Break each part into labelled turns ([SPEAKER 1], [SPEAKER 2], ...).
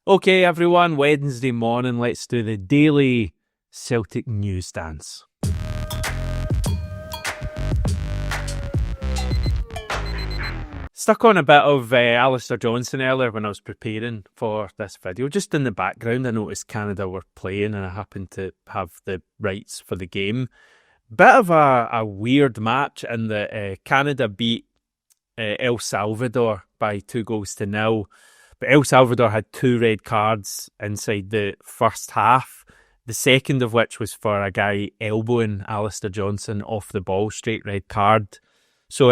[SPEAKER 1] Okay, everyone, Wednesday morning, let's do the daily Celtic news dance. Stuck on a bit of Alistair Johnson earlier when I was preparing for this video. Just in the background, I noticed Canada were playing and I happened to have the rights for the game. Bit of a weird match in that Canada beat El Salvador by 2-0. But El Salvador had 2 red cards inside the first half, the second of which was for a guy elbowing Alistair Johnson off the ball, straight red card. So,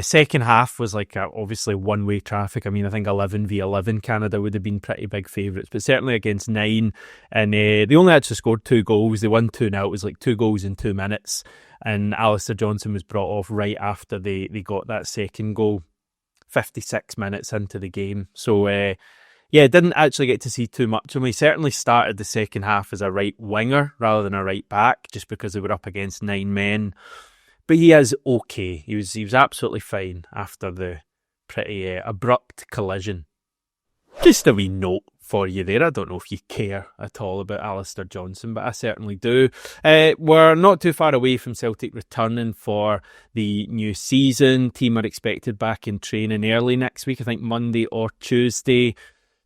[SPEAKER 1] second half was like obviously one-way traffic. I mean, I think 11v11 Canada would have been pretty big favourites, but certainly against 9. And they only actually scored 2 goals. They won 2-0. It was like 2 goals in 2 minutes. And Alistair Johnson was brought off right after they got that second goal. 56 minutes into the game. So, didn't actually get to see too much of him. He certainly started the second half as a right winger rather than a right back, just because they were up against 9 men. But he is okay. He was absolutely fine after the pretty abrupt collision. Just a wee note for you there. I don't know if you care at all about Alistair Johnson, but I certainly do. We're not too far away from Celtic returning for the new season. Team are expected back in training early next week, I think Monday or Tuesday.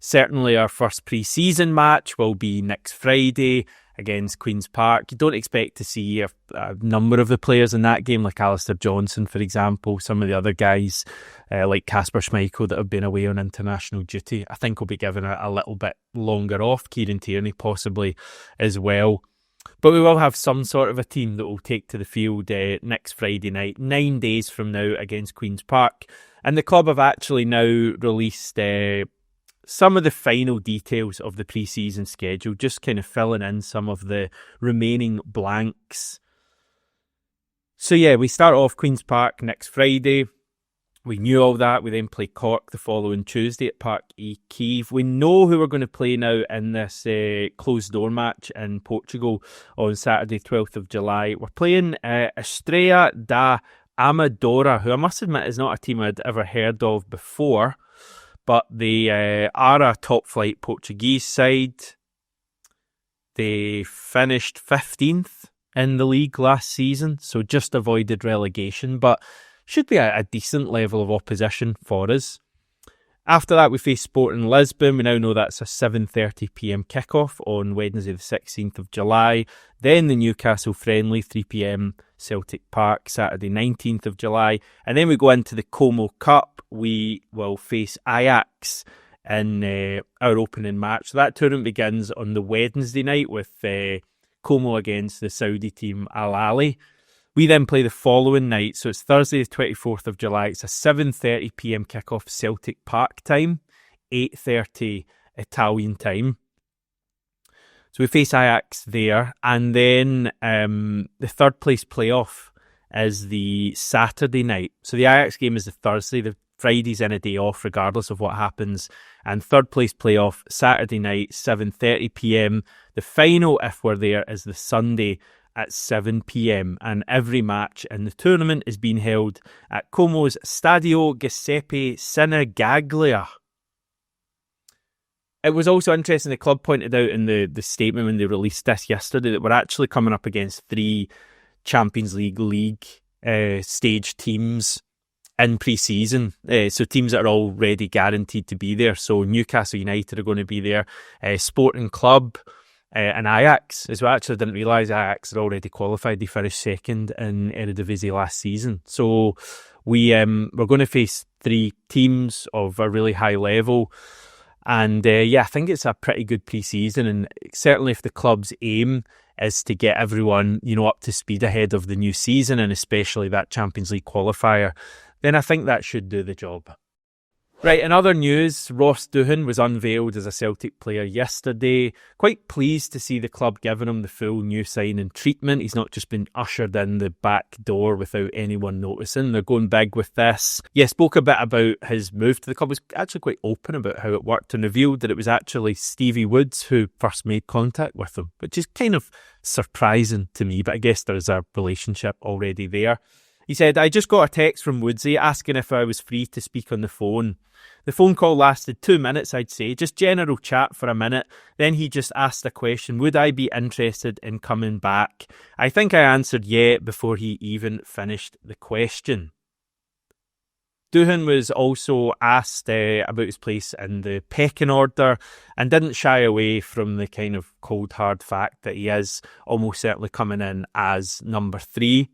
[SPEAKER 1] Certainly our first pre-season match will be next Friday against Queen's Park. You don't expect to see a number of the players in that game, like Alistair Johnson, for example. Some of the other guys, like Kasper Schmeichel, that have been away on international duty, I think will be given a little bit longer off. Kieran Tierney possibly as well. But we will have some sort of a team that will take to the field next Friday night, 9 days from now, against Queen's Park. And the club have actually now released some of the final details of the pre-season schedule, just kind of filling in some of the remaining blanks. So we start off Queen's Park next Friday. We knew all that. We then play Cork the following Tuesday at Park E Kiev. We know who we're going to play now in this closed-door match in Portugal on Saturday, 12th of July. We're playing Estrela da Amadora, who I must admit is not a team I'd ever heard of before. But they are a top-flight Portuguese side. They finished 15th in the league last season, so just avoided relegation, but should be a decent level of opposition for us. After that, we face Sporting Lisbon. We now know that's a 7:30pm kickoff on Wednesday the 16th of July. Then the Newcastle friendly, 3pm Celtic Park, Saturday 19th of July. And then we go into the Como Cup. We will face Ajax in our opening match. So that tournament begins on the Wednesday night with Como against the Saudi team Al Ahly. We then play the following night, so it's Thursday the 24th of July. It's a 7:30pm kickoff Celtic Park time, 8:30 Italian time. So we face Ajax there, and then the third place playoff is the Saturday night. So the Ajax game is the Thursday, the Friday's in a day off regardless of what happens, and third place playoff Saturday night, 7:30pm. The final, if we're there, is the Sunday at 7pm, and every match in the tournament is being held at Como's Stadio Giuseppe Sinigaglia. It was also interesting, the club pointed out in the statement when they released this yesterday that we're actually coming up against 3 Champions League stage teams in pre-season, so teams that are already guaranteed to be there. So Newcastle United are going to be there, Sporting Club, and Ajax as well. Actually, I didn't realise Ajax had already qualified. They finished second in Eredivisie last season. So we're going to face 3 teams of a really high level. And I think it's a pretty good pre-season. And certainly if the club's aim is to get everyone, up to speed ahead of the new season, and especially that Champions League qualifier, then I think that should do the job. Right, in other news, Ross Doohan was unveiled as a Celtic player yesterday. Quite pleased to see the club giving him the full new signing treatment. He's not just been ushered in the back door without anyone noticing. They're going big with this. Spoke a bit about his move to the club. Was actually quite open about how it worked and revealed that it was actually Stevie Woods who first made contact with him, which is kind of surprising to me, but I guess there's a relationship already there. He said, I just got a text from Woodsy asking if I was free to speak on the phone. The phone call lasted 2 minutes, I'd say, just general chat for a minute. Then he just asked a question, would I be interested in coming back? I think I answered yeah before he even finished the question. Doohan was also asked about his place in the pecking order and didn't shy away from the kind of cold hard fact that he is almost certainly coming in as number 3.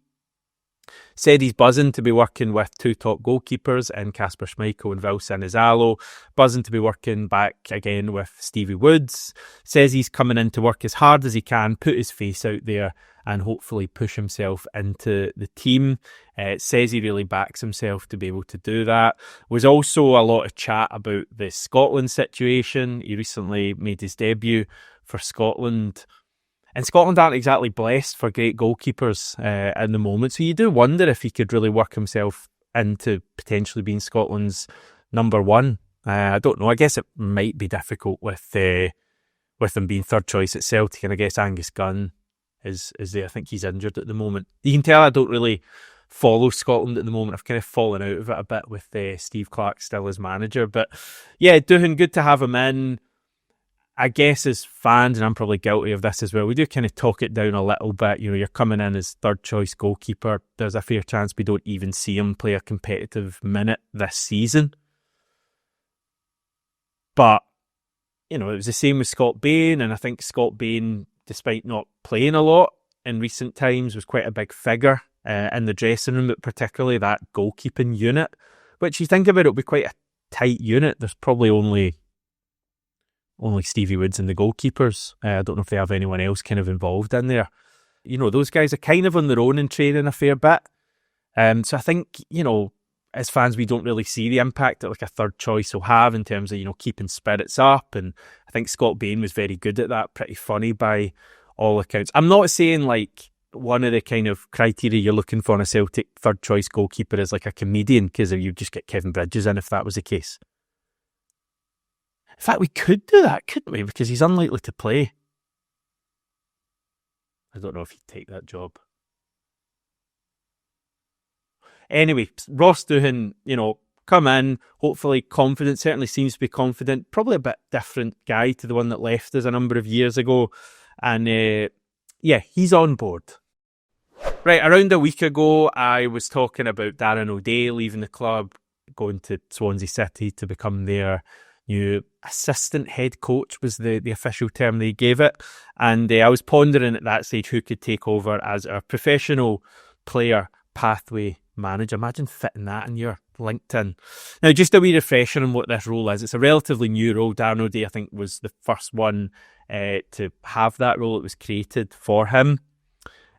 [SPEAKER 1] Said he's buzzing to be working with 2 top goalkeepers in Kasper Schmeichel and Wilson Azalo. Buzzing to be working back again with Stevie Woods. Says he's coming in to work as hard as he can, put his face out there and hopefully push himself into the team. Says he really backs himself to be able to do that. Was also a lot of chat about the Scotland situation. He recently made his debut for Scotland. And Scotland aren't exactly blessed for great goalkeepers in the moment. So you do wonder if he could really work himself into potentially being Scotland's number 1. I don't know. I guess it might be difficult with him being third choice at Celtic. And I guess Angus Gunn is there. I think he's injured at the moment. You can tell I don't really follow Scotland at the moment. I've kind of fallen out of it a bit with Steve Clarke still as manager. But yeah, Doohan, good to have him in. I guess as fans, and I'm probably guilty of this as well, we do kind of talk it down a little bit. You know, you're coming in as third choice goalkeeper. There's a fair chance we don't even see him play a competitive minute this season. But, you know, it was the same with Scott Bain, and I think Scott Bain, despite not playing a lot in recent times, was quite a big figure in the dressing room, but particularly that goalkeeping unit, which you think about it, will be quite a tight unit. There's probably only Stevie Woods and the goalkeepers. I don't know if they have anyone else kind of involved in there. You know, those guys are kind of on their own in training a fair bit. So I think, you know, as fans, we don't really see the impact that like a third choice will have in terms of, you know, keeping spirits up. And I think Scott Bain was very good at that, pretty funny by all accounts. I'm not saying like one of the kind of criteria you're looking for in a Celtic third choice goalkeeper is like a comedian, because you just get Kevin Bridges in if that was the case. In fact, we could do that, couldn't we? Because he's unlikely to play. I don't know if he'd take that job. Anyway, Ross Doohan, you know, come in, hopefully confident, certainly seems to be confident, probably a bit different guy to the one that left us a number of years ago. And yeah, he's on board. Right, around a week ago, I was talking about Darren O'Day leaving the club, going to Swansea City to become their new assistant head coach was the official term they gave it. And I was pondering at that stage who could take over as our professional player pathway manager. Imagine fitting that in your LinkedIn. Now, just a wee refresher on what this role is. It's a relatively new role. Darren O'Day, I think, was the first one to have that role. It was created for him.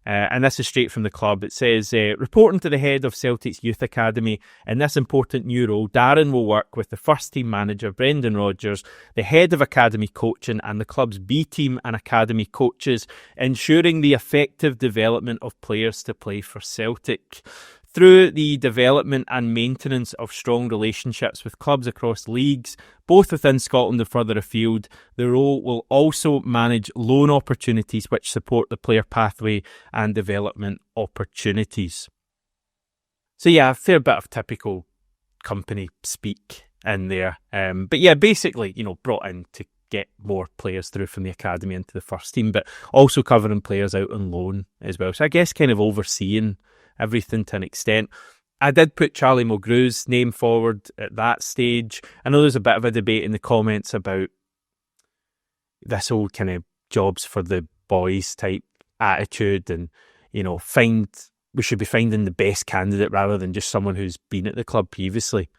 [SPEAKER 1] And this is straight from the club. It says, reporting to the head of Celtic's Youth Academy, in this important new role, Darren will work with the first team manager, Brendan Rodgers, the head of academy coaching and the club's B team and academy coaches, ensuring the effective development of players to play for Celtic. Through the development and maintenance of strong relationships with clubs across leagues, both within Scotland and further afield, the role will also manage loan opportunities which support the player pathway and development opportunities. So yeah, a fair bit of typical company speak in there. But yeah, basically, you know, brought in to get more players through from the academy into the first team, but also covering players out on loan as well. So I guess kind of overseeing everything to an extent. I did put Charlie Mulgrew's name forward at that stage. I know there's a bit of a debate in the comments about this whole kind of jobs for the boys type attitude, and, you know, we should be finding the best candidate rather than just someone who's been at the club previously.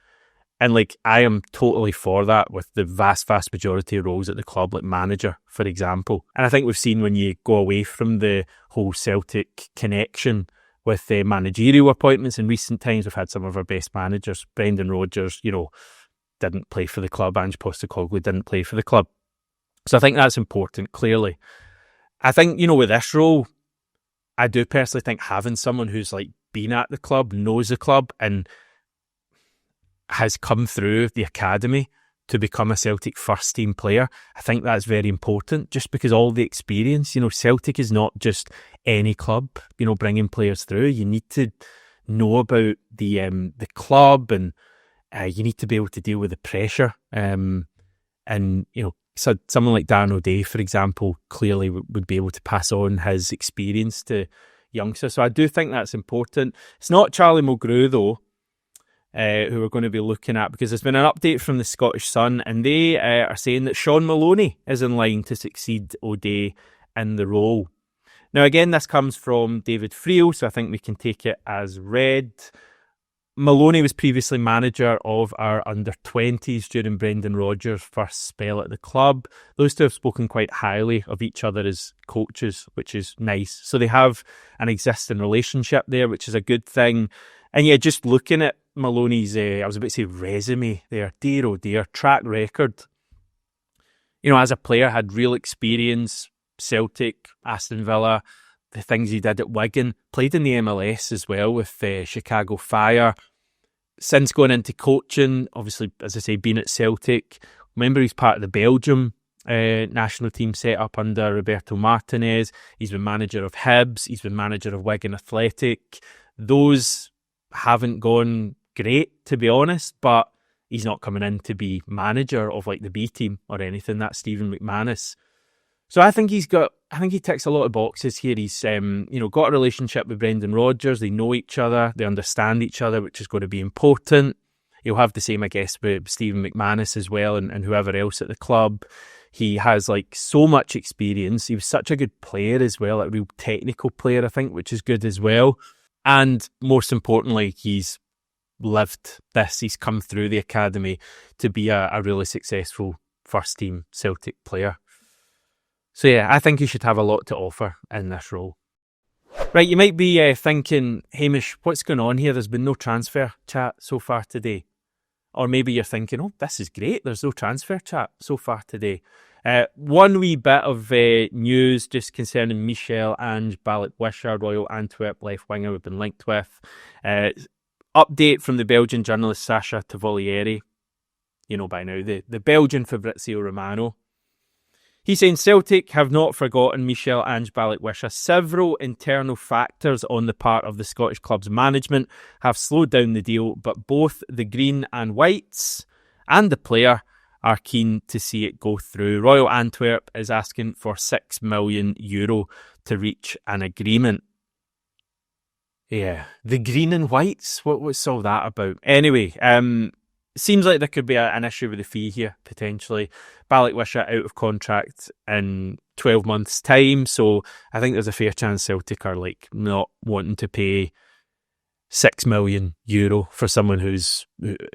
[SPEAKER 1] And like, I am totally for that with the vast majority of roles at the club, like manager, for example. And I think we've seen when you go away from the whole Celtic connection with managerial appointments in recent times, we've had some of our best managers. Brendan Rodgers, you know, didn't play for the club. Ange Postecoglou didn't play for the club. So I think that's important, clearly. I think, you know, with this role, I do personally think having someone who's like been at the club, knows the club, and has come through the academy to become a Celtic first team player, I think that's very important, just because all the experience, you know, Celtic is not just any club, you know, bringing players through. You need to know about the club, and you need to be able to deal with the pressure. And so someone like Darren O'Day, for example, clearly would be able to pass on his experience to youngsters. So I do think that's important. It's not Charlie Mulgrew, though, who we're going to be looking at, because there's been an update from the Scottish Sun, and they are saying that Shaun Maloney is in line to succeed O'Day in the role. Now, again, this comes from David Friel, so I think we can take it as read. Maloney was previously manager of our under-20s during Brendan Rodgers' first spell at the club. Those two have spoken quite highly of each other as coaches, which is nice. So they have an existing relationship there, which is a good thing. And yeah, just looking at Maloney's, I was about to say resume there, dear oh dear, track record. As a player, had real experience, Celtic, Aston Villa, the things he did at Wigan, played in the MLS as well with Chicago Fire. Since going into coaching, obviously, as I say, been at Celtic. Remember, he's part of the Belgium national team set up under Roberto Martinez. He's been manager of Hibs. He's been manager of Wigan Athletic. Those haven't gone great, to be honest, but he's not coming in to be manager of like the B team or anything. That's Stephen McManus. So I think he ticks a lot of boxes here. He's got a relationship with Brendan Rodgers. They know each other. They understand each other, which is going to be important. He'll have the same, I guess, with Stephen McManus as well, and whoever else at the club. He has so much experience. He was such a good player as well, a real technical player, I think, which is good as well. And most importantly, he's lived this. He's come through the academy to be a really successful first team Celtic player. So yeah, I think he should have a lot to offer in this role. Right, you might be thinking, Hamish, what's going on here? There's been no transfer chat so far today. Or maybe you're thinking, oh, this is great. There's no transfer chat so far today. One wee bit of news just concerning Michel-Ange Balikwisha, Royal Antwerp left winger we've been linked with. Update from the Belgian journalist Sacha Tavolieri. You know by now, the Belgian Fabrizio Romano. He's saying Celtic have not forgotten Michel-Ange Balikwisha. Several internal factors on the part of the Scottish club's management have slowed down the deal, but both the Green and Whites and the player are keen to see it go through. Royal Antwerp is asking for €6 million to reach an agreement. Yeah, the Green and Whites, what's all that about? Anyway, seems like there could be an issue with the fee here, potentially. Balikwisha out of contract in 12 months' time, so I think there's a fair chance Celtic are not wanting to pay €6 million for someone who's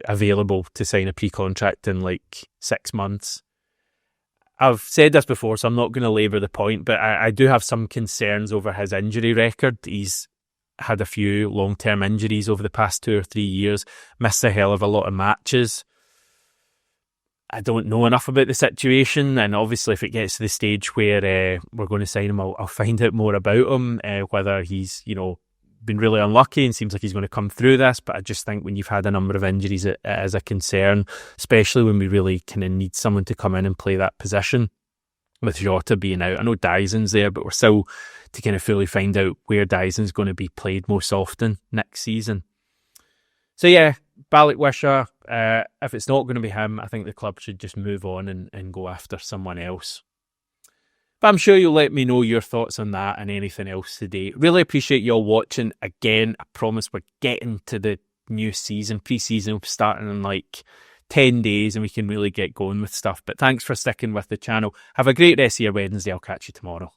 [SPEAKER 1] available to sign a pre-contract in 6 months. I've said this before, so I'm not going to labour the point, but I do have some concerns over his injury record. He's had a few long-term injuries over the past 2 or 3 years, missed a hell of a lot of matches. I don't know enough about the situation, and obviously if it gets to the stage where we're going to sign him, I'll find out more about him, whether he's been really unlucky and seems like he's going to come through this. But I just think when you've had a number of injuries, it is a concern, especially when we really kind of need someone to come in and play that position. With Jota being out, I know Dyson's there, but we're still to kind of fully find out where Dyson's going to be played most often next season. So yeah, Balikwisha, if it's not going to be him, I think the club should just move on and go after someone else. But I'm sure you'll let me know your thoughts on that and anything else today. Really appreciate you all watching. Again, I promise we're getting to the new season. Pre-season starting in 10 days and we can really get going with stuff. But thanks for sticking with the channel. Have a great rest of your Wednesday. I'll catch you tomorrow.